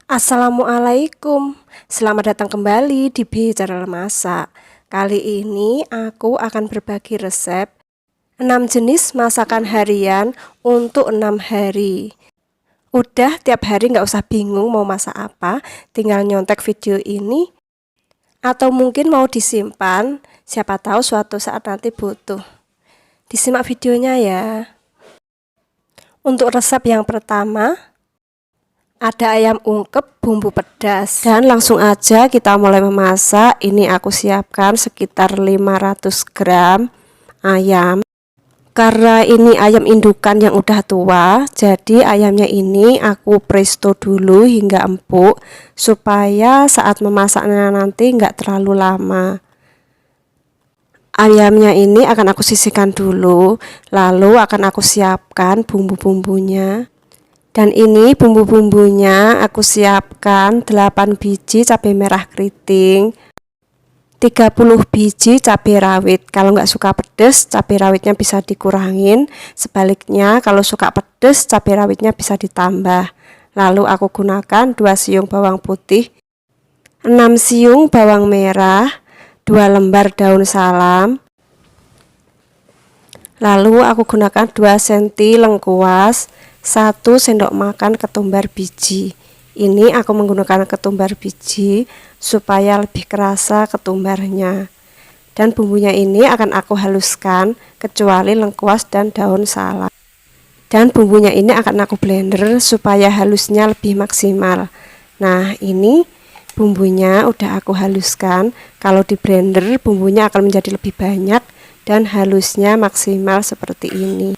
Assalamualaikum, selamat datang kembali di Bicara Masak. Kali ini aku akan berbagi resep 6 jenis masakan harian untuk 6 hari. Udah tiap hari nggak usah bingung mau masak apa, tinggal nyontek video ini atau mungkin mau disimpan, siapa tahu suatu saat nanti butuh. Disimak videonya ya. Untuk resep yang pertama, ada ayam ungkep bumbu pedas, dan langsung aja kita mulai memasak. Ini aku siapkan sekitar 500 gram ayam. Karena ini ayam indukan yang udah tua, jadi ayamnya ini aku presto dulu hingga empuk supaya saat memasaknya nanti nggak terlalu lama. Ayamnya ini akan aku sisihkan dulu, lalu akan aku siapkan bumbu-bumbunya. Dan ini bumbu-bumbunya aku siapkan 8 biji cabai merah keriting, 30 biji cabai rawit. Kalau nggak suka pedas, cabai rawitnya bisa dikurangin. Sebaliknya, kalau suka pedas, cabai rawitnya bisa ditambah. Lalu aku gunakan 2 siung bawang putih, 6 siung bawang merah, 2 lembar daun salam. Lalu aku gunakan 2 cm lengkuas, 1 sendok makan ketumbar biji. Ini aku menggunakan ketumbar biji supaya lebih kerasa ketumbarnya. Dan bumbunya ini akan aku haluskan kecuali lengkuas dan daun salam. Dan bumbunya ini akan aku blender supaya halusnya lebih maksimal. Nah, ini bumbunya udah aku haluskan. Kalau di blender bumbunya akan menjadi lebih banyak dan halusnya maksimal seperti ini.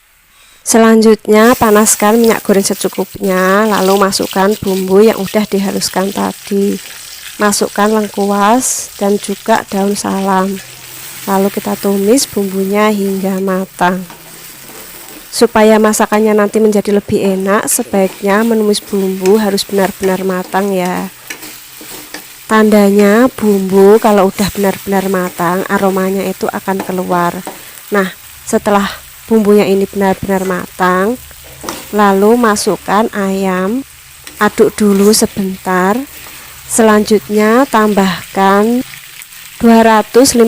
Selanjutnya panaskan minyak goreng secukupnya, lalu masukkan bumbu yang udah dihaluskan tadi. Masukkan lengkuas dan juga daun salam. Lalu kita tumis bumbunya hingga matang. Supaya masakannya nanti menjadi lebih enak, sebaiknya menumis bumbu harus benar-benar matang ya. Tandanya bumbu kalau udah benar-benar matang, aromanya itu akan keluar. Nah, setelah bumbunya ini benar-benar matang, lalu masukkan ayam, aduk dulu sebentar. Selanjutnya tambahkan 250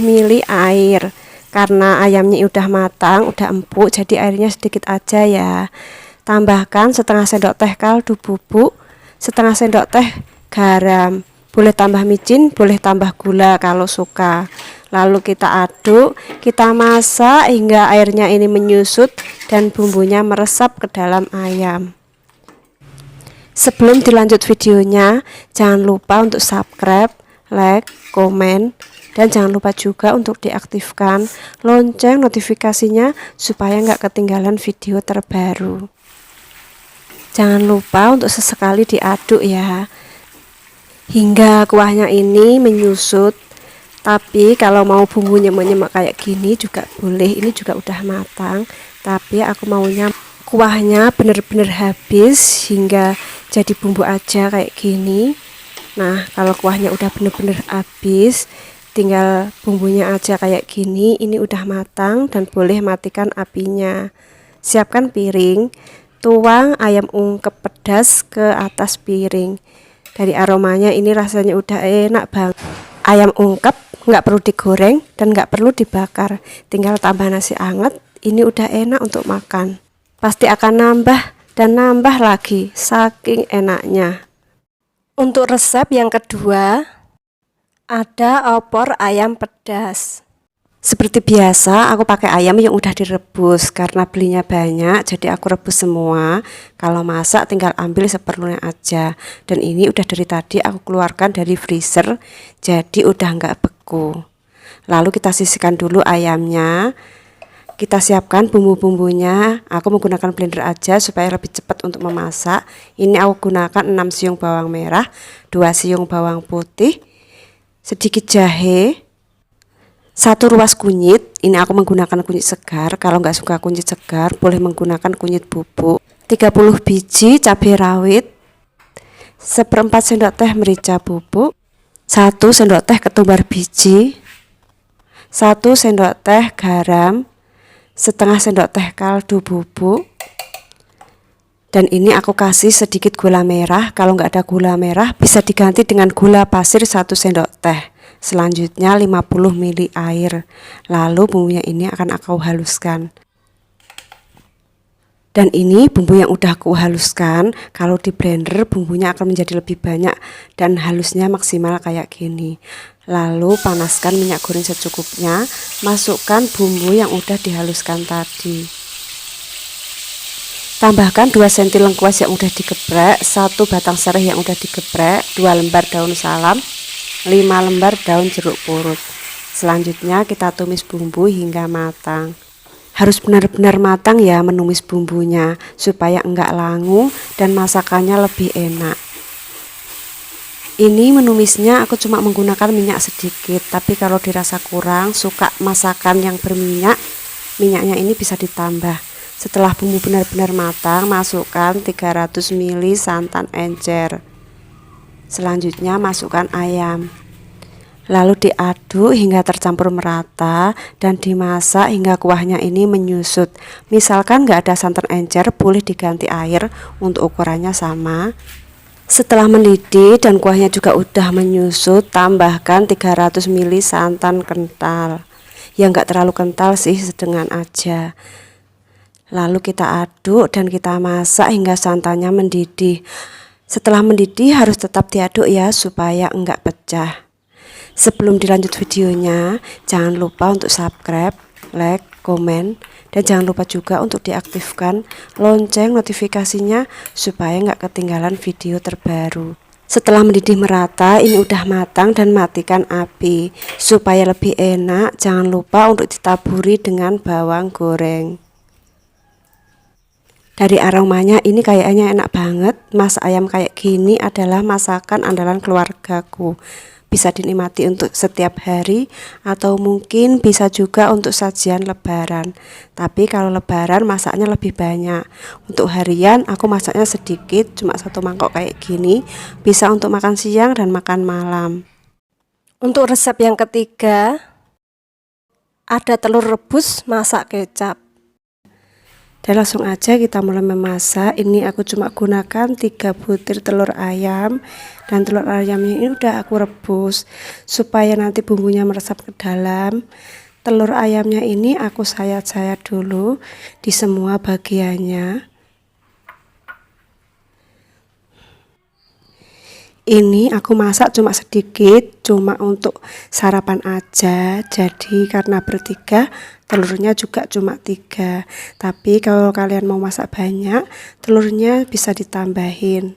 ml air. Karena ayamnya udah matang, udah empuk, jadi airnya sedikit aja ya. Tambahkan setengah sendok teh kaldu bubuk, setengah sendok teh garam. Boleh tambah micin, boleh tambah gula kalau suka. Lalu kita aduk, kita masak hingga airnya ini menyusut dan bumbunya meresap ke dalam ayam. Sebelum dilanjut videonya, jangan lupa untuk subscribe, like, komen, dan jangan lupa juga untuk diaktifkan lonceng notifikasinya supaya nggak ketinggalan video terbaru. Jangan lupa untuk sesekali diaduk ya, hingga kuahnya ini menyusut. Tapi kalau mau bumbunya menyemak kayak gini juga boleh, ini juga udah matang. Tapi aku maunya kuahnya bener-bener habis hingga jadi bumbu aja kayak gini. Nah, kalau kuahnya udah bener-bener habis, tinggal bumbunya aja kayak gini, ini udah matang dan boleh matikan apinya. Siapkan piring, tuang ayam ungkep pedas ke atas piring. Dari aromanya ini rasanya udah enak banget. Ayam ungkep nggak perlu digoreng dan nggak perlu dibakar, tinggal tambah nasi anget, ini udah enak untuk makan. Pasti akan nambah dan nambah lagi, saking enaknya. Untuk resep yang kedua, ada opor ayam pedas. Seperti biasa aku pakai ayam yang udah direbus, karena belinya banyak jadi aku rebus semua. Kalau masak tinggal ambil seperlunya aja. Dan ini udah dari tadi aku keluarkan dari freezer, jadi udah nggak beku. Lalu kita sisihkan dulu ayamnya. Kita siapkan bumbu-bumbunya. Aku menggunakan blender aja supaya lebih cepat untuk memasak. Ini aku gunakan 6 siung bawang merah, 2 siung bawang putih, sedikit jahe, 1 ruas kunyit. Ini aku menggunakan kunyit segar. Kalau nggak suka kunyit segar boleh menggunakan kunyit bubuk. 30 biji cabai rawit, 1/4 sendok teh merica bubuk, 1 sendok teh ketumbar biji, 1 sendok teh garam, setengah sendok teh kaldu bubuk, Dan ini aku kasih sedikit gula merah. Kalau nggak ada gula merah bisa diganti dengan gula pasir 1 sendok teh. Selanjutnya 50 ml air. Lalu bumbunya ini akan aku haluskan. Dan ini bumbu yang udah aku haluskan, kalau di blender bumbunya akan menjadi lebih banyak dan halusnya maksimal kayak gini. Lalu panaskan minyak goreng secukupnya, masukkan bumbu yang udah dihaluskan tadi. Tambahkan 2 senti lengkuas yang udah digeprek, 1 batang serai yang udah digeprek, 2 lembar daun salam, 5 lembar daun jeruk purut. Selanjutnya kita tumis bumbu hingga matang. Harus benar-benar matang ya menumis bumbunya, supaya enggak langu dan masakannya lebih enak. Ini menumisnya aku cuma menggunakan minyak sedikit, tapi kalau dirasa kurang, suka masakan yang berminyak, minyaknya ini bisa ditambah. Setelah bumbu benar-benar matang, masukkan 300 ml santan encer. Selanjutnya masukkan ayam. Lalu diaduk hingga tercampur merata dan dimasak hingga kuahnya ini menyusut. Misalkan nggak ada santan encer, boleh diganti air untuk ukurannya sama. Setelah mendidih dan kuahnya juga udah menyusut, tambahkan 300 ml santan kental. Ya nggak terlalu kental sih, sedengan aja. Lalu kita aduk dan kita masak hingga santannya mendidih. Setelah mendidih harus tetap diaduk ya supaya enggak pecah. Sebelum dilanjut videonya, jangan lupa untuk subscribe, like, komen, dan jangan lupa juga untuk diaktifkan lonceng notifikasinya supaya nggak ketinggalan video terbaru. Setelah mendidih merata, ini udah matang dan matikan api. Supaya lebih enak, jangan lupa untuk ditaburi dengan bawang goreng. Dari aromanya ini kayaknya enak banget. Masak ayam kayak gini adalah masakan andalan keluargaku. Bisa dinikmati untuk setiap hari atau mungkin bisa juga untuk sajian lebaran. Tapi kalau lebaran masaknya lebih banyak. Untuk harian aku masaknya sedikit, cuma 1 mangkok kayak gini. Bisa untuk makan siang dan makan malam. Untuk resep yang ketiga, ada telur rebus masak kecap. Dan langsung aja kita mulai memasak. Ini aku cuma gunakan 3 butir telur ayam, dan telur ayamnya ini udah aku rebus supaya nanti bumbunya meresap ke dalam. Telur ayamnya ini aku sayat-sayat dulu di semua bagiannya. Ini aku masak cuma sedikit, cuma untuk sarapan aja. Jadi karena bertiga, telurnya juga cuma 3. Tapi kalau kalian mau masak banyak, telurnya bisa ditambahin.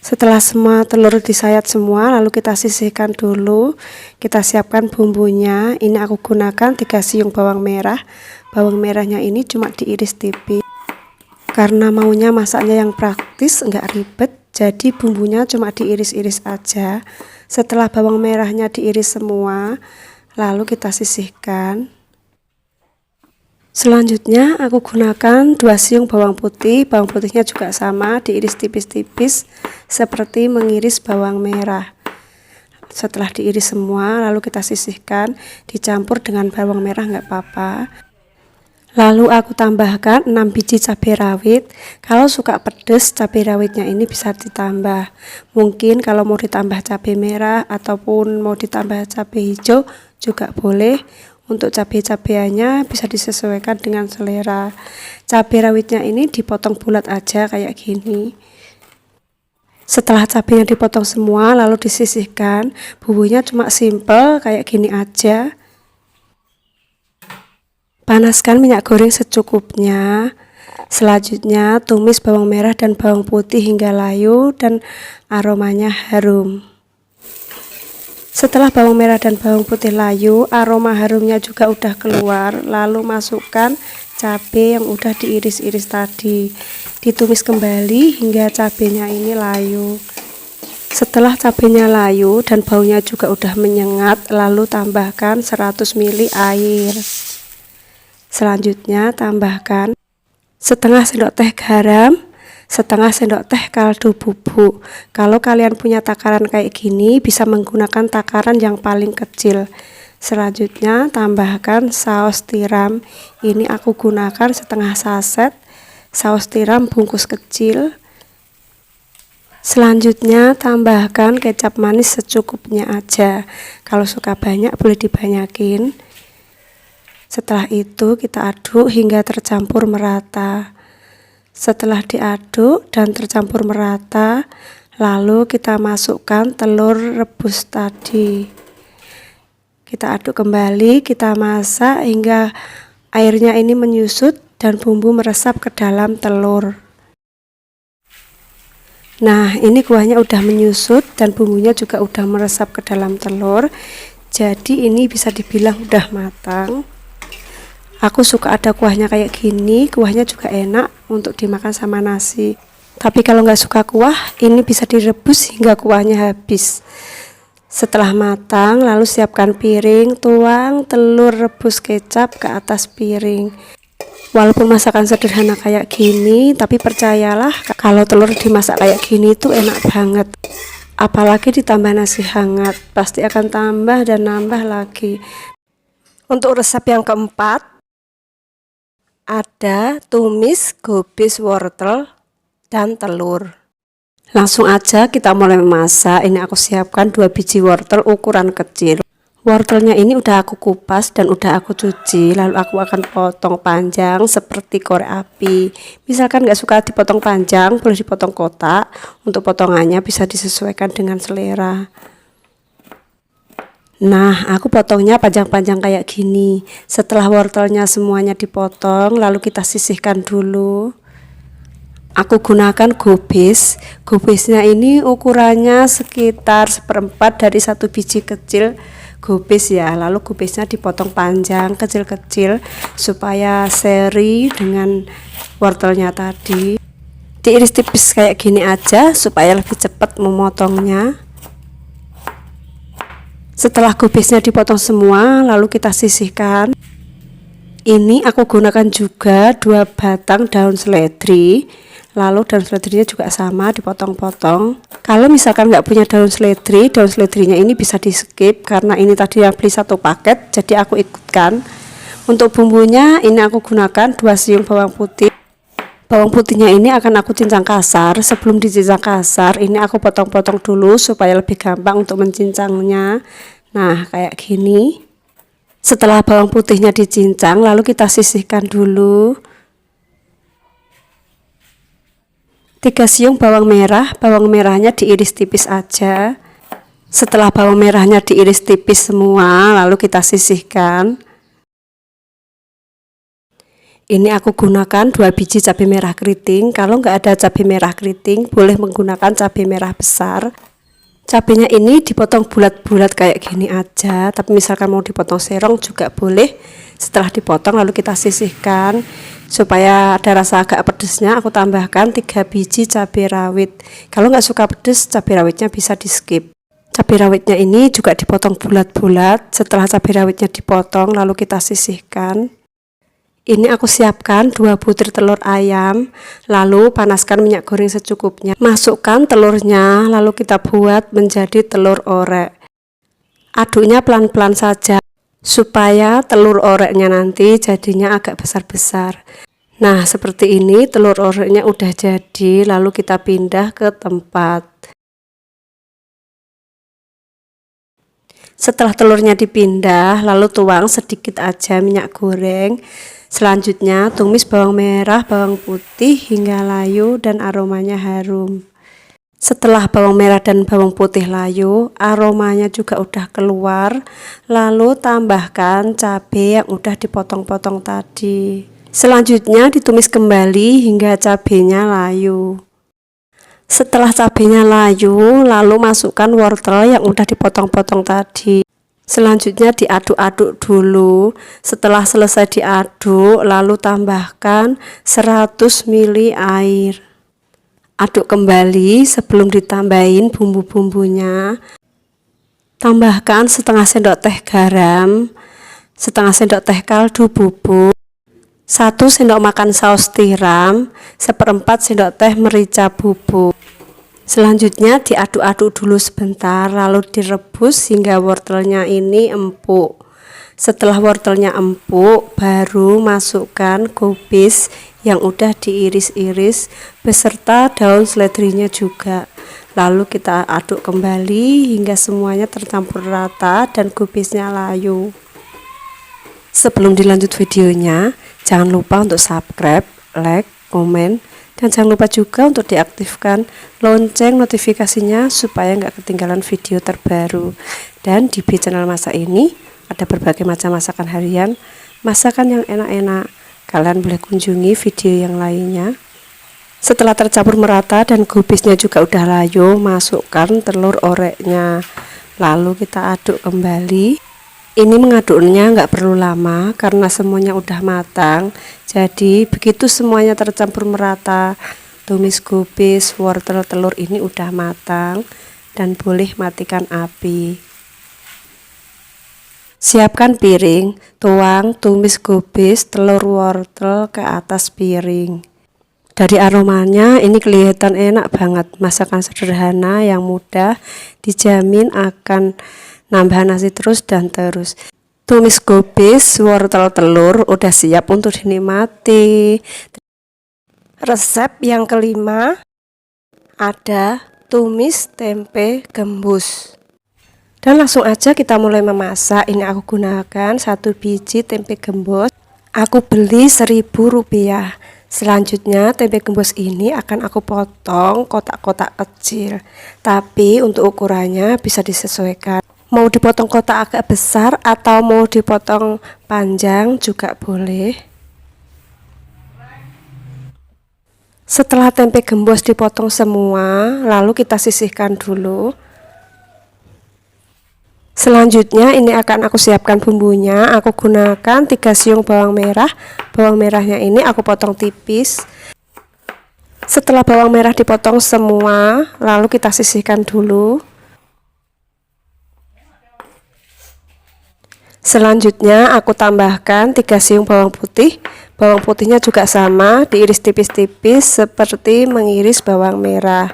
Setelah semua telur disayat semua, lalu kita sisihkan dulu. Kita siapkan bumbunya. Ini aku gunakan 3 siung bawang merah. Bawang merahnya ini cuma diiris tipis. Karena maunya masaknya yang praktis, enggak ribet. Jadi bumbunya cuma diiris-iris aja. Setelah bawang merahnya diiris semua, lalu kita sisihkan. Selanjutnya aku gunakan 2 siung bawang putih. Bawang putihnya juga sama, diiris tipis-tipis seperti mengiris bawang merah. Setelah diiris semua, lalu kita sisihkan, dicampur dengan bawang merah nggak apa-apa. Lalu aku tambahkan 6 biji cabai rawit. Kalau suka pedas, cabai rawitnya ini bisa ditambah. Mungkin kalau mau ditambah cabai merah ataupun mau ditambah cabai hijau juga boleh. Untuk cabai-cabaiannya bisa disesuaikan dengan selera. Cabai rawitnya ini dipotong bulat aja kayak gini. Setelah cabainya dipotong semua, lalu disisihkan. Bumbunya cuma simple kayak gini aja. Panaskan minyak goreng secukupnya. Selanjutnya tumis bawang merah dan bawang putih hingga layu dan aromanya harum. Setelah bawang merah dan bawang putih layu, aroma harumnya juga udah keluar. Lalu masukkan cabai yang udah diiris-iris tadi. Ditumis kembali hingga cabainya ini layu. Setelah cabainya layu dan baunya juga udah menyengat, lalu tambahkan 100 ml air. Selanjutnya tambahkan setengah sendok teh garam, setengah sendok teh kaldu bubuk. Kalau kalian punya takaran kayak gini, bisa menggunakan takaran yang paling kecil. Selanjutnya tambahkan saus tiram. Ini aku gunakan setengah saset. saus tiram bungkus kecil. Selanjutnya tambahkan kecap manis secukupnya aja. Kalau suka banyak boleh dibanyakin. Setelah itu kita aduk hingga tercampur merata. Setelah diaduk dan tercampur merata, lalu kita masukkan telur rebus tadi. Kita aduk kembali, kita masak hingga airnya ini menyusut dan bumbu meresap ke dalam telur. Nah, ini kuahnya udah menyusut dan bumbunya juga udah meresap ke dalam telur. Jadi ini bisa dibilang udah matang. Aku suka ada kuahnya kayak gini, kuahnya juga enak untuk dimakan sama nasi. Tapi kalau nggak suka kuah, ini bisa direbus hingga kuahnya habis. Setelah matang, lalu siapkan piring, tuang telur rebus kecap ke atas piring. Walaupun masakan sederhana kayak gini, tapi percayalah kalau telur dimasak kayak gini itu enak banget. Apalagi ditambah nasi hangat, pasti akan tambah dan nambah lagi. Untuk resep yang keempat, ada tumis, gobis, wortel, dan telur. Langsung aja kita mulai memasak. Ini aku siapkan 2 biji wortel ukuran kecil. Wortelnya ini udah aku kupas dan udah aku cuci. Lalu aku akan potong panjang seperti korek api. Misalkan nggak suka dipotong panjang, boleh dipotong kotak. Untuk potongannya bisa disesuaikan dengan selera. Nah, aku potongnya panjang-panjang kayak gini. Setelah wortelnya semuanya dipotong, lalu kita sisihkan dulu. Aku gunakan gobis. Gobisnya ini ukurannya sekitar 1/4 dari 1 biji kecil gobis ya. Lalu gobisnya dipotong panjang kecil-kecil supaya seri dengan wortelnya tadi. Diiris tipis kayak gini aja supaya lebih cepat memotongnya. Setelah gobisnya dipotong semua, lalu kita sisihkan. Ini aku gunakan juga 2 batang daun seledri. Lalu daun seledrinya juga sama dipotong-potong. Kalau misalkan nggak punya daun seledrinya ini bisa di skip karena ini tadi yang beli 1 paket, jadi aku ikutkan. Untuk bumbunya ini aku gunakan 2 siung bawang putih. Bawang putihnya ini akan aku cincang kasar. Sebelum dicincang kasar, ini aku potong-potong dulu supaya lebih gampang untuk mencincangnya. Nah, kayak gini. Setelah bawang putihnya dicincang, lalu kita sisihkan dulu. 3 siung bawang merah, bawang merahnya diiris tipis aja. Setelah bawang merahnya diiris tipis semua, lalu kita sisihkan. Ini aku gunakan 2 biji cabai merah keriting. Kalau nggak ada cabai merah keriting, boleh menggunakan cabai merah besar. Cabenya ini dipotong bulat-bulat kayak gini aja, tapi misalkan mau dipotong serong juga boleh. Setelah dipotong lalu kita sisihkan. Supaya ada rasa agak pedesnya, aku tambahkan 3 biji cabai rawit. Kalau nggak suka pedes, cabai rawitnya bisa di skip. Cabai rawitnya ini juga dipotong bulat-bulat. Setelah cabai rawitnya dipotong lalu kita sisihkan. Ini aku siapkan 2 butir telur ayam, lalu panaskan minyak goreng secukupnya. Masukkan telurnya, lalu kita buat menjadi telur orek. Aduknya pelan-pelan saja, supaya telur oreknya nanti jadinya agak besar-besar. Nah, seperti ini telur oreknya udah jadi, lalu kita pindah ke tempat. Setelah telurnya dipindah, lalu tuang sedikit aja minyak goreng. Selanjutnya tumis bawang merah, bawang putih hingga layu dan aromanya harum. Setelah bawang merah dan bawang putih layu, aromanya juga udah keluar. Lalu tambahkan cabai yang udah dipotong-potong tadi. Selanjutnya ditumis kembali hingga cabenya layu. Setelah cabenya layu, lalu masukkan wortel yang udah dipotong-potong tadi. Selanjutnya diaduk-aduk dulu. Setelah selesai diaduk, lalu tambahkan 100 ml air. Aduk kembali sebelum ditambahin bumbu-bumbunya. Tambahkan setengah sendok teh garam, setengah sendok teh kaldu bubuk, 1 sendok makan saus tiram, 1/4 sendok teh merica bubuk. Selanjutnya diaduk-aduk dulu sebentar, lalu direbus hingga wortelnya ini empuk. Setelah wortelnya empuk, baru masukkan gobis yang udah diiris-iris beserta daun seledrinya juga. Lalu kita aduk kembali hingga semuanya tercampur rata dan kubisnya layu. Sebelum dilanjut videonya, jangan lupa untuk subscribe, like, komen, dan jangan lupa juga untuk diaktifkan lonceng notifikasinya supaya nggak ketinggalan video terbaru. Dan di channel masak ini ada berbagai macam masakan harian, masakan yang enak-enak. Kalian boleh kunjungi video yang lainnya. Setelah tercampur merata dan kubisnya juga udah layu, masukkan telur oreknya. Lalu kita aduk kembali. Ini mengaduknya nggak perlu lama karena semuanya udah matang. Jadi begitu semuanya tercampur merata, tumis kubis, wortel, telur ini udah matang dan boleh matikan api. Siapkan piring, tuang tumis kubis, telur, wortel ke atas piring. Dari aromanya ini kelihatan enak banget. Masakan sederhana yang mudah, dijamin akan nambah nasi terus dan terus. Tumis kubis, wortel, telur udah siap untuk dinikmati. Resep yang kelima ada tumis tempe gembus. Dan langsung aja kita mulai memasak. Ini aku gunakan 1 biji tempe gembus. Aku beli Rp1.000. Selanjutnya tempe gembus ini akan aku potong kotak-kotak kecil. Tapi untuk ukurannya bisa disesuaikan. Mau dipotong kotak agak besar atau mau dipotong panjang juga boleh. Setelah tempe gembus dipotong semua, lalu kita sisihkan dulu. Selanjutnya ini akan aku siapkan bumbunya. Aku gunakan 3 siung bawang merah. Bawang merahnya ini aku potong tipis. Setelah bawang merah dipotong semua, lalu kita sisihkan dulu. Selanjutnya aku tambahkan 3 siung bawang putih. Bawang putihnya juga sama, diiris tipis-tipis seperti mengiris bawang merah.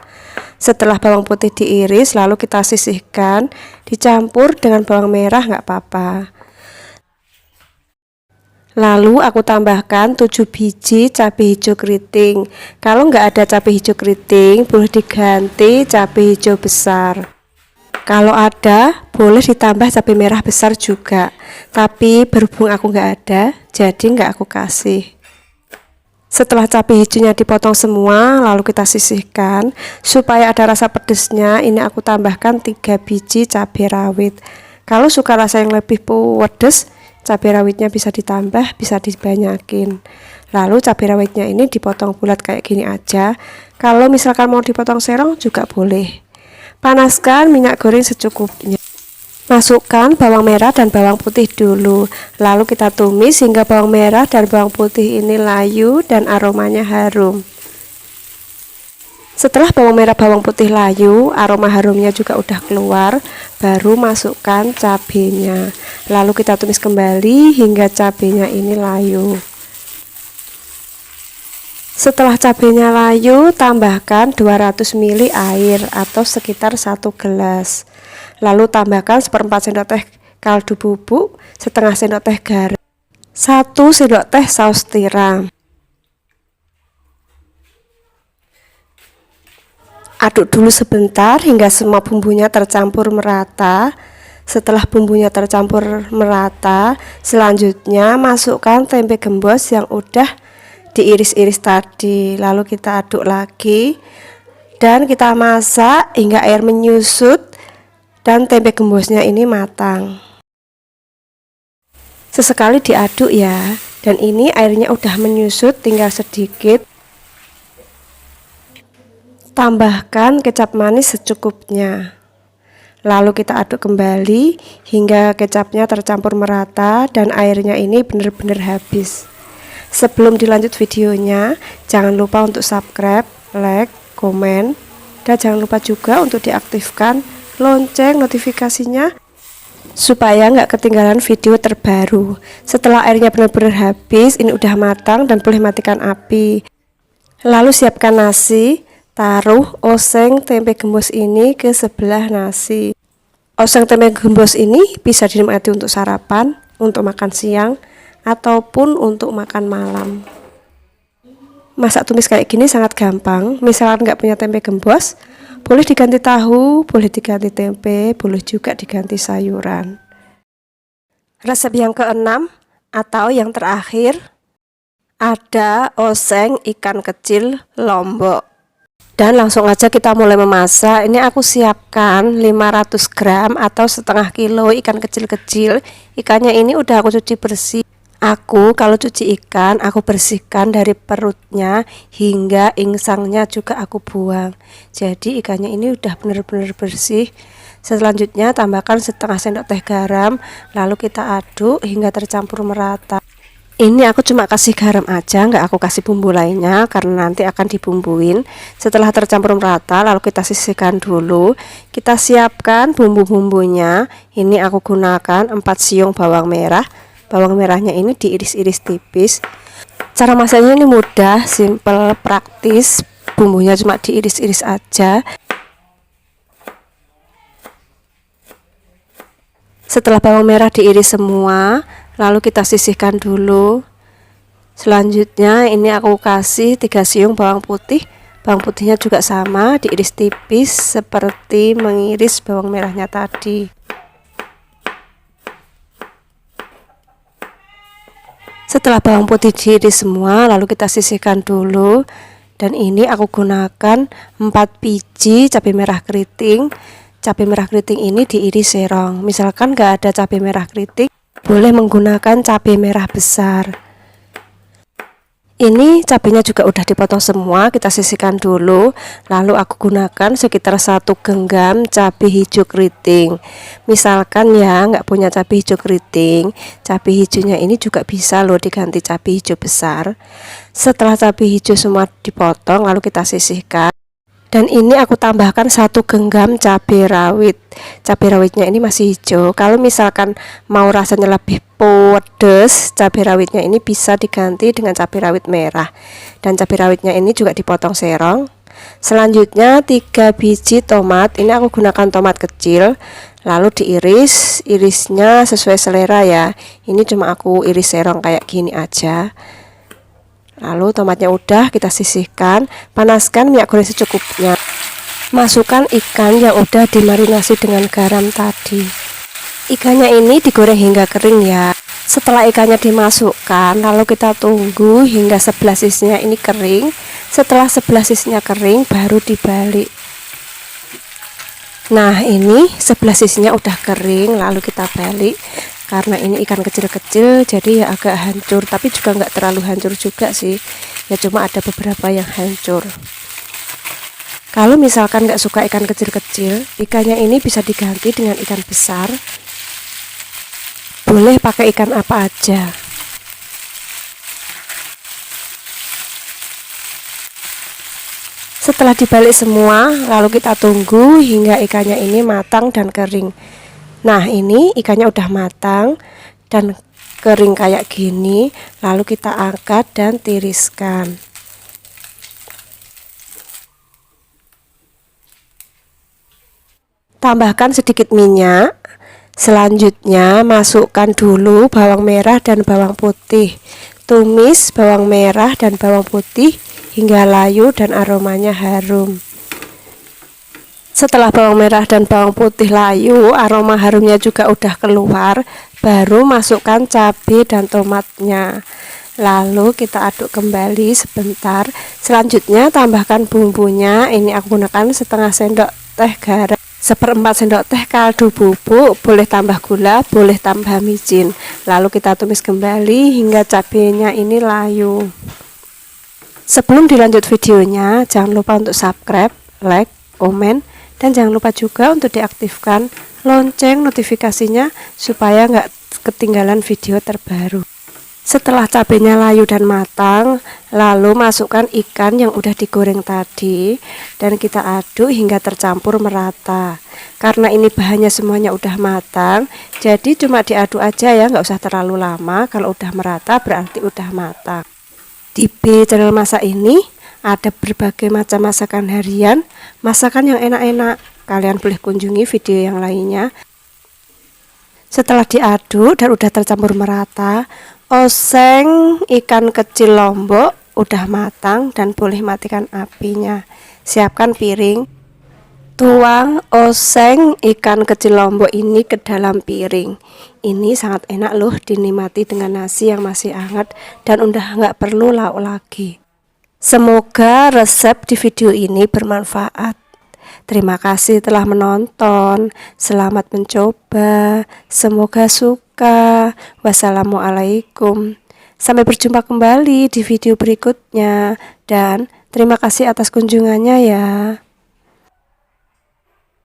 Setelah bawang putih diiris, lalu kita sisihkan, dicampur dengan bawang merah nggak apa-apa. Lalu aku tambahkan 7 biji cabai hijau keriting. Kalau nggak ada cabai hijau keriting, boleh diganti cabai hijau besar. Kalau ada, boleh ditambah cabai merah besar juga. Tapi berhubung aku nggak ada, jadi nggak aku kasih. Setelah cabai hijaunya dipotong semua, lalu kita sisihkan. Supaya ada rasa pedesnya, ini aku tambahkan 3 biji cabai rawit. Kalau suka rasa yang lebih pedes, cabai rawitnya bisa ditambah, bisa dibanyakin. Lalu cabai rawitnya ini dipotong bulat kayak gini aja. Kalau misalkan mau dipotong serong juga boleh. Panaskan minyak goreng secukupnya. Masukkan bawang merah dan bawang putih dulu. Lalu kita tumis hingga bawang merah dan bawang putih ini layu dan aromanya harum. Setelah bawang merah bawang putih layu, aroma harumnya juga udah keluar, baru masukkan cabenya. Lalu kita tumis kembali hingga cabenya ini layu. Setelah cabenya layu, tambahkan 200 ml air atau sekitar 1 gelas. Lalu tambahkan 1/4 sendok teh kaldu bubuk, setengah sendok teh garam, 1 sendok teh saus tiram. Aduk dulu sebentar hingga semua bumbunya tercampur merata. Setelah bumbunya tercampur merata, selanjutnya masukkan tempe gembus yang udah diiris-iris tadi. Lalu kita aduk lagi dan kita masak hingga air menyusut dan tempe gembusnya ini matang. Sesekali diaduk ya. Dan ini airnya udah menyusut, tinggal sedikit. Tambahkan kecap manis secukupnya. Lalu kita aduk kembali hingga kecapnya tercampur merata dan airnya ini benar-benar habis. Sebelum dilanjut videonya, jangan lupa untuk subscribe, like, komen, dan jangan lupa juga untuk diaktifkan lonceng notifikasinya supaya nggak ketinggalan video terbaru. Setelah airnya benar-benar habis, ini udah matang dan boleh matikan api. Lalu siapkan nasi, taruh oseng tempe gembus ini ke sebelah nasi. Oseng tempe gembus ini bisa dinikmati untuk sarapan, untuk makan siang, ataupun untuk makan malam. Masak tumis kayak gini sangat gampang. Misalkan nggak punya tempe gembos, boleh diganti tahu, boleh diganti tempe, boleh juga diganti sayuran. Resep yang keenam atau yang terakhir, ada oseng ikan kecil lombok. Dan langsung aja kita mulai memasak. Ini aku siapkan 500 gram atau setengah kilo ikan kecil-kecil. Ikannya ini udah aku cuci bersih. Aku kalau cuci ikan, aku bersihkan dari perutnya hingga insangnya juga aku buang. Jadi ikannya ini udah benar-benar bersih. Selanjutnya tambahkan setengah sendok teh garam, lalu kita aduk hingga tercampur merata. Ini aku cuma kasih garam aja, nggak aku kasih bumbu lainnya karena nanti akan dibumbuin. Setelah tercampur merata, lalu kita sisihkan dulu. Kita siapkan bumbu-bumbunya. Ini aku gunakan 4 siung bawang merah. Bawang merahnya ini diiris-iris tipis. Cara masaknya ini mudah, simple, praktis. Bumbunya cuma diiris-iris aja. Setelah bawang merah diiris semua, lalu kita sisihkan dulu. Selanjutnya ini aku kasih 3 siung bawang putih. Bawang putihnya juga sama, diiris tipis seperti mengiris bawang merahnya tadi. Setelah bawang putih diiris semua, lalu kita sisihkan dulu. Dan ini aku gunakan 4 biji cabai merah keriting. Cabai merah keriting ini diiris serong. Misalkan nggak ada cabai merah keriting, boleh menggunakan cabai merah besar. Ini cabenya juga udah dipotong semua, kita sisihkan dulu. Lalu aku gunakan sekitar 1 genggam cabai hijau keriting. Misalkan ya nggak punya cabai hijau keriting, cabai hijaunya ini juga bisa loh diganti cabai hijau besar. Setelah cabai hijau semua dipotong, lalu kita sisihkan. Dan ini aku tambahkan 1 genggam cabai rawit. Cabai rawitnya ini masih hijau. Kalau misalkan mau rasanya lebih pedes, cabai rawitnya ini bisa diganti dengan cabai rawit merah. Dan cabai rawitnya ini juga dipotong serong. Selanjutnya 3 biji tomat. Ini aku gunakan tomat kecil. Lalu diiris, irisnya sesuai selera ya. Ini cuma aku iris serong kayak gini aja. Lalu tomatnya udah kita sisihkan, panaskan minyak goreng secukupnya. Masukkan ikan yang udah dimarinasi dengan garam tadi. Ikannya ini digoreng hingga kering ya. Setelah ikannya dimasukkan, lalu kita tunggu hingga sebelah sisinya ini kering. Setelah sebelah sisinya kering, baru dibalik. Nah, ini sebelah sisinya udah kering, lalu kita balik. Karena ini ikan kecil-kecil, jadi ya agak hancur, tapi juga nggak terlalu hancur juga sih. Ya cuma ada beberapa yang hancur. Kalau misalkan nggak suka ikan kecil-kecil, ikannya ini bisa diganti dengan ikan besar. Boleh pakai ikan apa aja. Setelah dibalik semua, lalu kita tunggu hingga ikannya ini matang dan kering. Nah, ini ikannya udah matang dan kering kayak gini, lalu kita angkat dan tiriskan. Tambahkan sedikit minyak. Selanjutnya masukkan dulu bawang merah dan bawang putih. Tumis bawang merah dan bawang putih hingga layu dan aromanya harum. Setelah bawang merah dan bawang putih layu, aroma harumnya juga udah keluar, baru masukkan cabai dan tomatnya. Lalu kita aduk kembali sebentar. Selanjutnya tambahkan bumbunya. Ini aku gunakan setengah sendok teh garam, 1/4 sendok teh kaldu bubuk, boleh tambah gula, boleh tambah micin. Lalu kita tumis kembali hingga cabenya ini layu. Sebelum dilanjut videonya, jangan lupa untuk subscribe, like, komen, dan jangan lupa juga untuk diaktifkan lonceng notifikasinya supaya nggak ketinggalan video terbaru. Setelah cabenya layu dan matang, lalu masukkan ikan yang udah digoreng tadi dan kita aduk hingga tercampur merata. Karena ini bahannya semuanya udah matang, jadi cuma diaduk aja ya, nggak usah terlalu lama. Kalau udah merata berarti udah matang. Di channel masak ini ada berbagai macam masakan harian, masakan yang enak-enak. Kalian boleh kunjungi video yang lainnya. Setelah diaduk dan udah tercampur merata, oseng ikan kecil lombok udah matang dan boleh matikan apinya. Siapkan piring. Tuang oseng ikan kecil lombok ini ke dalam piring. Ini sangat enak loh dinikmati dengan nasi yang masih hangat dan udah nggak perlu lauk lagi. Semoga resep di video ini bermanfaat. Terima kasih telah menonton. Selamat mencoba. Semoga suka. Wassalamualaikum. Sampai berjumpa kembali di video berikutnya. Dan terima kasih atas kunjungannya ya.